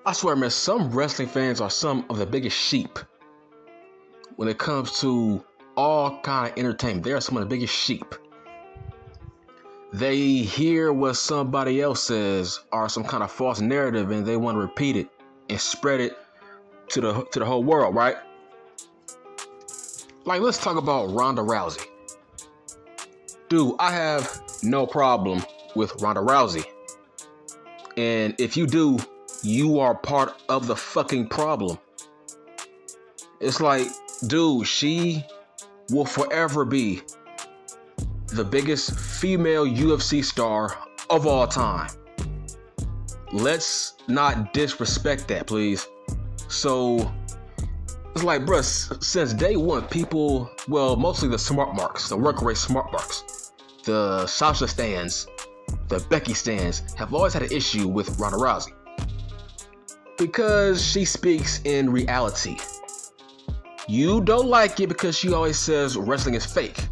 I swear, man, some wrestling fans are some of the biggest sheep when it comes to all kind of entertainment. They are some of the biggest sheep. They hear what somebody else says or some kind of false narrative, and they want to repeat it and spread it to the whole world, right? Like, let's talk about Ronda Rousey. Dude, I have no problem with Ronda Rousey. And if you do, you are part of the fucking problem. It's like, dude, she will forever be the biggest female UFC star of all time. Let's not disrespect that, please. So, it's like, bruh, since day one, people, well, mostly the smart marks, the work rate smart marks, the Sasha stans, the Becky stans, have always had an issue with Ronda Rousey. Because she speaks in reality. You don't like it because she always says wrestling is fake.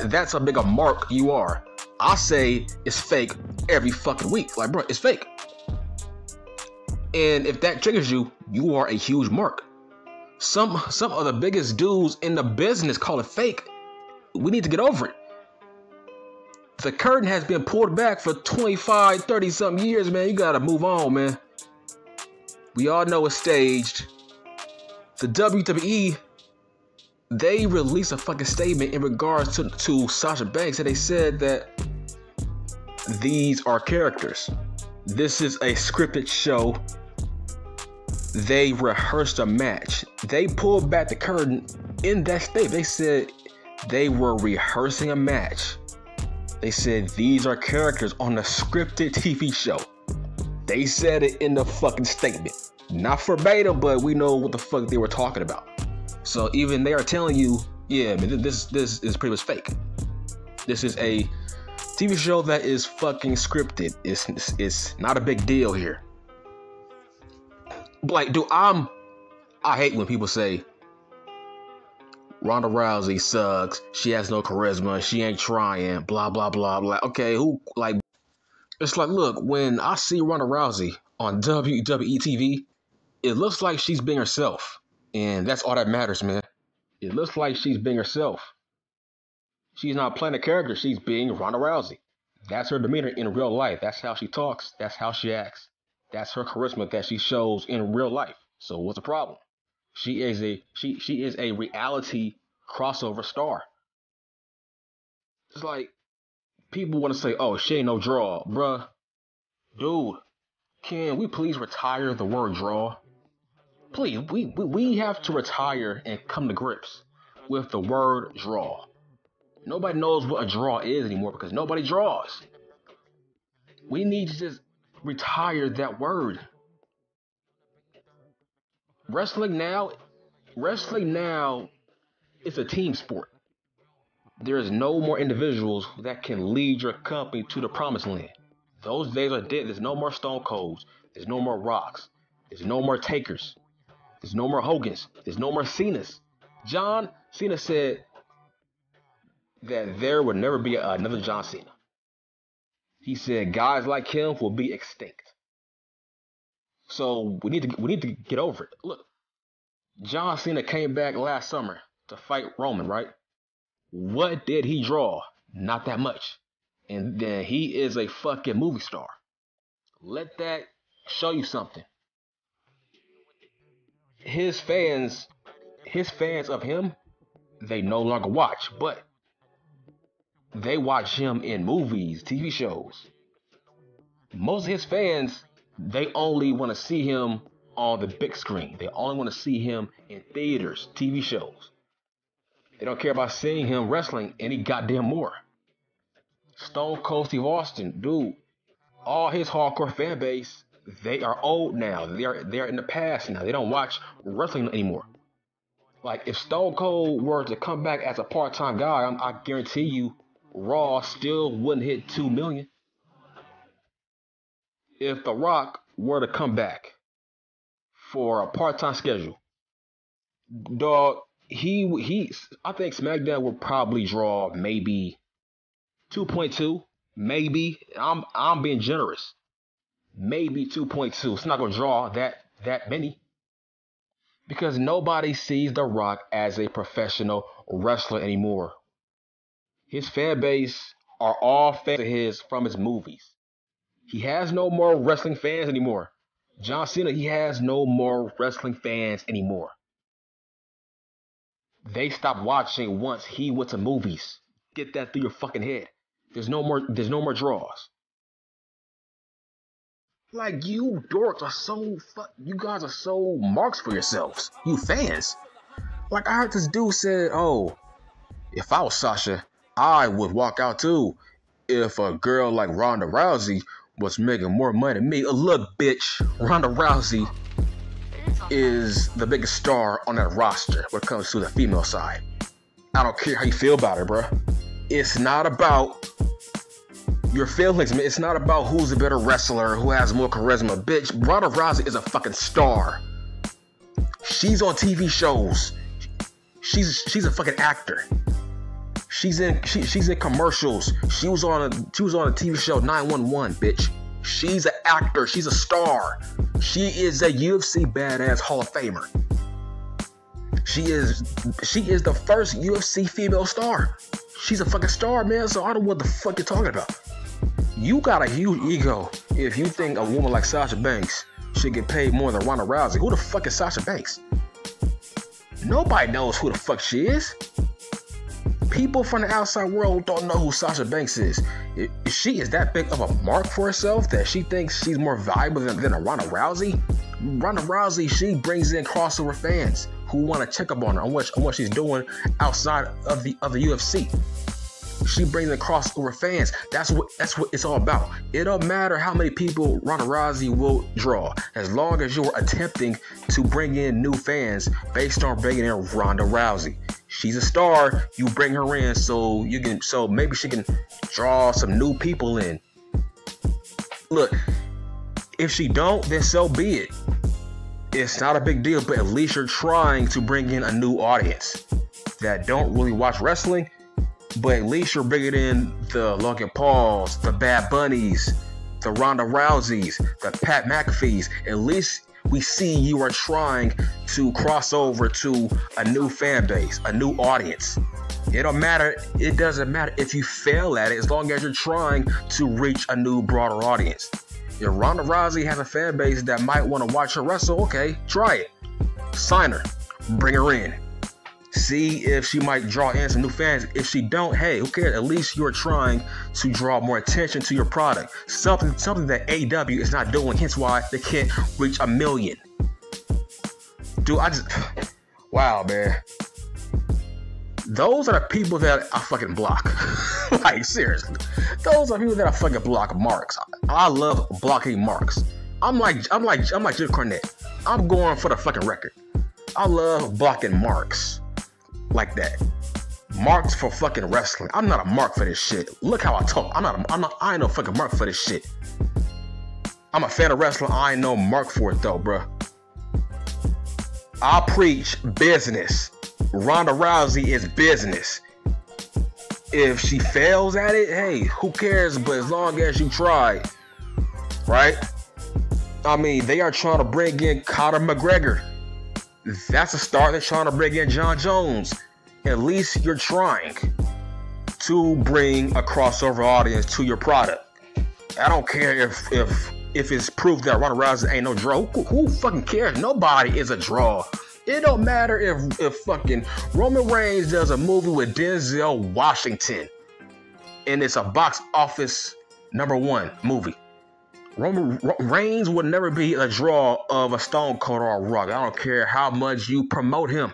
That's how big a mark you are. I say it's fake every fucking week. Like, bro, it's fake. And if that triggers you, you are a huge mark. Some of the biggest dudes in the business call it fake. We need to get over it. The curtain has been pulled back for 25, 30 something years, man. You gotta move on, man. We all know it's staged. The WWE, they released a fucking statement in regards to Sasha Banks, and they said that these are characters. This is a scripted show. They rehearsed a match. They pulled back the curtain in that statement. They said they were rehearsing a match. They said these are characters on a scripted TV show. They said it in the fucking statement. Not verbatim, but we know what the fuck they were talking about. So even they are telling you, yeah, man, this is pretty much fake. This is a TV show that is fucking scripted. It's not a big deal here. Like, dude, I hate when people say Ronda Rousey sucks. She has no charisma. She ain't trying. Blah blah blah blah. Okay, who like? It's like, look, when I see Ronda Rousey on WWE TV, it looks like she's being herself, and that's all that matters, man. It looks like she's being herself. She's not playing a character. She's being Ronda Rousey. That's her demeanor in real life. That's how she talks. That's how she acts. That's her charisma that she shows in real life. So what's the problem? She is a reality crossover star. It's like people want to say, "Oh, she ain't no draw, bruh." Dude, can we please retire the word draw? Please, we have to retire and come to grips with the word draw. Nobody knows what a draw is anymore because nobody draws. We need to just retire that word. Wrestling now is a team sport. There is no more individuals that can lead your company to the promised land. Those days are dead. There's no more Stone Colds. There's no more Rocks. There's no more Takers. There's no more Hogans. There's no more Cenas. John Cena said that there would never be another John Cena. He said guys like him will be extinct. So we need to get over it. Look, John Cena came back last summer to fight Roman, right? What did he draw? Not that much. And then he is a fucking movie star. Let that show you something. His fans of him, they no longer watch, but they watch him in movies, TV shows. Most of his fans, they only want to see him on the big screen. They only want to see him in theaters, TV shows. They don't care about seeing him wrestling any goddamn more. Stone Cold Steve Austin, dude, all his hardcore fan base, they are old now. They are in the past now. They don't watch wrestling anymore. Like, if Stone Cold were to come back as a part-time guy, I guarantee you Raw still wouldn't hit 2 million. If The Rock were to come back for a part-time schedule, dog, I think SmackDown would probably draw maybe 2.2, maybe. I'm being generous. maybe 2.2. It's not gonna draw that many because nobody sees The Rock as a professional wrestler anymore. His fan base are all fans of his from his movies. He has no more wrestling fans anymore. John Cena, he has no more wrestling fans anymore. They stopped watching once he went to movies. Get that through your fucking head. There's no more draws. Like you dorks are you guys are so marks for yourselves. You fans. Like I heard this dude said, "Oh, if I was Sasha, I would walk out too. If a girl like Ronda Rousey was making more money than me." Look, bitch, Ronda Rousey is the biggest star on that roster when it comes to the female side. I don't care how you feel about her, bro. It's not about your feelings, man. It's not about who's a better wrestler, who has more charisma. Bitch, Ronda Rousey is a fucking star. She's on TV shows. She's a fucking actor. She's in commercials. She was on a TV show 911, bitch. She's an actor. She's a star. She is a UFC badass Hall of Famer. She is the first UFC female star. She's a fucking star, man. So I don't know what the fuck you're talking about. You got a huge ego if you think a woman like Sasha Banks should get paid more than Ronda Rousey. Who the fuck is Sasha Banks? Nobody knows who the fuck she is. People from the outside world don't know who Sasha Banks is. She is that big of a mark for herself that she thinks she's more valuable than a Ronda Rousey. Ronda Rousey, she brings in crossover fans who want to check up on her on what she's doing outside of the UFC. She brings in crossover fans. That's what it's all about. It don't matter how many people Ronda Rousey will draw, as long as you're attempting to bring in new fans based on bringing in Ronda Rousey. She's a star. You bring her in so maybe she can draw some new people in. Look, if she don't, then so be it. It's not a big deal, but at least you're trying to bring in a new audience that don't really watch wrestling. But at least you're bringing in the Logan Pauls, the Bad Bunnies, the Ronda Rouseys, the Pat McAfees. At least we see you are trying to cross over to a new fan base, a new audience. It doesn't matter if you fail at it, as long as you're trying to reach a new, broader audience. If Ronda Rousey has a fan base that might want to watch her wrestle, okay, try it. Sign her. Bring her in. See if she might draw in some new fans. If she don't, hey, who cares? At least you're trying to draw more attention to your product. Something that AEW is not doing, hence why they can't reach 1 million. Dude, wow, man. Those are the people that I fucking block. Like, seriously. Those are people that I fucking block marks. I love blocking marks. I'm like Jim Cornette. I'm going for the fucking record. I love blocking marks. Like that. Marks for fucking wrestling. I'm not a mark for this shit. Look how I talk. I ain't no fucking mark for this shit. I'm a fan of wrestling. I ain't no mark for it though, bruh. I preach business. Ronda Rousey is business. If she fails at it, hey, who cares? But as long as you try, right? I mean, they are trying to bring in Conor McGregor. That's a start. They're trying to bring in John Jones. At least you're trying to bring a crossover audience to your product. I don't care if it's proof that Ronda Rousey ain't no draw. Who fucking cares? Nobody is a draw. It don't matter if fucking Roman Reigns does a movie with Denzel Washington and it's a box office #1 movie. Roman Reigns would never be a draw of a Stone Cold or a Rock. I don't care how much you promote him.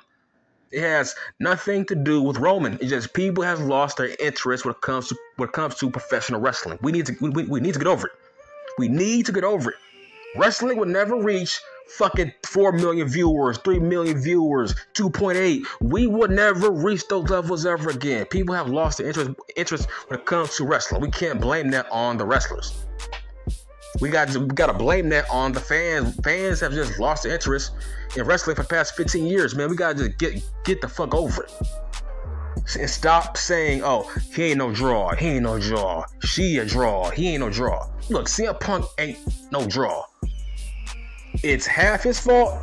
It has nothing to do with Roman. It's just people have lost their interest when it comes to professional wrestling. We need to get over it. We need to get over it. Wrestling would never reach fucking 4 million viewers, 3 million viewers, 2.8. We would never reach those levels ever again. People have lost their interest when it comes to wrestling. We can't blame that on the wrestlers. We got to blame that on the fans. Fans have just lost their interest in wrestling for the past 15 years, man. We got to just get the fuck over it. And stop saying, oh, he ain't no draw, he ain't no draw, she a draw, he ain't no draw. Look, CM Punk ain't no draw. It's half his fault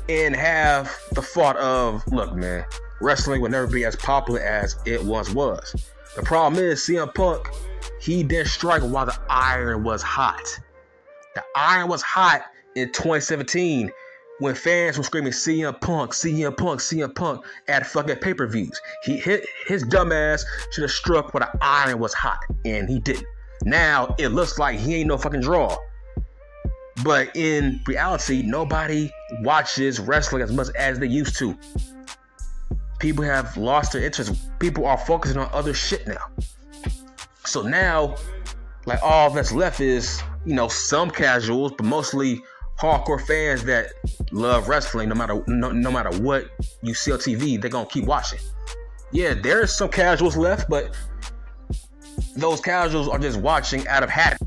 and half the fault of, look, man, wrestling will never be as popular as it once was. The problem is CM Punk, he didn't strike while the iron was hot. The iron was hot in 2017 when fans were screaming CM Punk, CM Punk, CM Punk at fucking pay-per-views. His dumb ass should have struck when the iron was hot, and he didn't. Now it looks like he ain't no fucking draw. But in reality, nobody watches wrestling as much as they used to. People have lost their interest. People are focusing on other shit now. So now, like, all that's left is, you know, some casuals, but mostly hardcore fans that love wrestling. No matter what you see on TV, they're gonna keep watching. Yeah, there's some casuals left, but those casuals are just watching out of habit,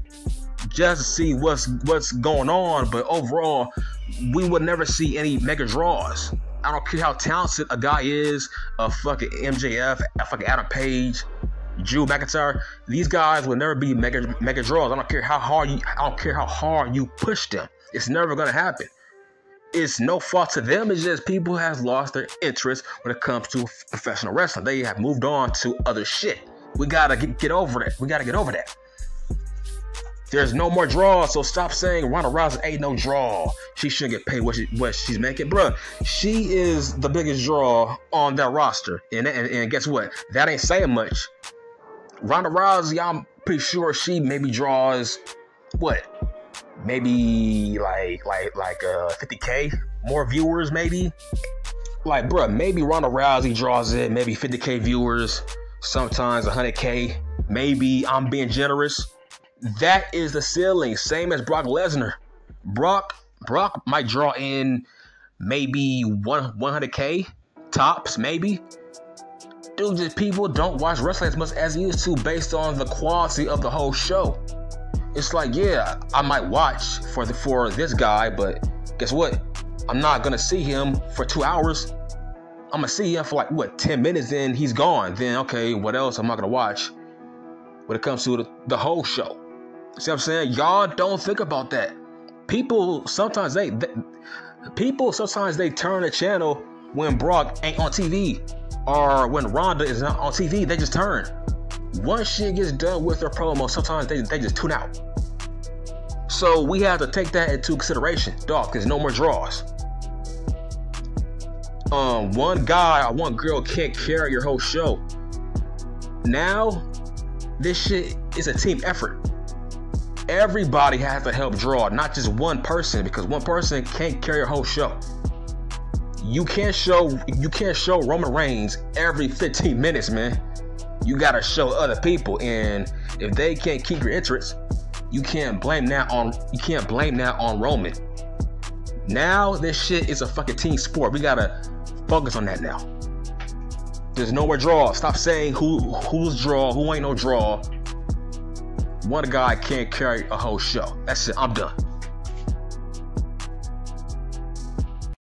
just to see what's going on. But overall, we would never see any mega draws. I don't care how talented a guy is, a fucking MJF, a fucking Adam Page, Drew McIntyre. These guys will never be mega draws. I don't care how hard you push them. It's never gonna happen. It's no fault to them. It's just people have lost their interest when it comes to professional wrestling. They have moved on to other shit. We gotta get over that. We gotta get over that. There's no more draws, so stop saying Ronda Rousey ain't no draw. She shouldn't get paid what she's making. Bruh, she is the biggest draw on that roster. And guess what? That ain't saying much. Ronda Rousey, I'm pretty sure she maybe draws, what? Maybe like 50K more viewers, maybe? Like, bruh, maybe Ronda Rousey draws it, maybe 50K viewers, sometimes 100K. Maybe I'm being generous. That is the ceiling, same as Brock Lesnar. Brock might draw in maybe 100K tops, maybe. Dude, just people don't watch wrestling as much as they used to based on the quality of the whole show. It's like, yeah, I might watch for this guy, but guess what? I'm not gonna see him for 2 hours. I'm gonna see him for like, what, 10 minutes, then he's gone. Then, okay, what else I'm not gonna watch when it comes to the whole show? See what I'm saying? Y'all don't think about that. People sometimes they turn the channel when Brock ain't on TV, or when Ronda is not on TV. They just turn. Once shit gets done with their promo, sometimes they just tune out. So we have to take that into consideration, dog. There's no more draws. One guy or one girl can't carry your whole show. Now, this shit is a team effort. Everybody has to help draw, not just one person, because one person can't carry your whole show. You can't show Roman Reigns every 15 minutes, man. You gotta show other people, and if they can't keep your interest, you can't blame that on Roman. Now this shit is a fucking team sport. We gotta focus on that now. There's no more draw. Stop saying who's draw, who ain't no draw. One guy can't carry a whole show. That's it. I'm done.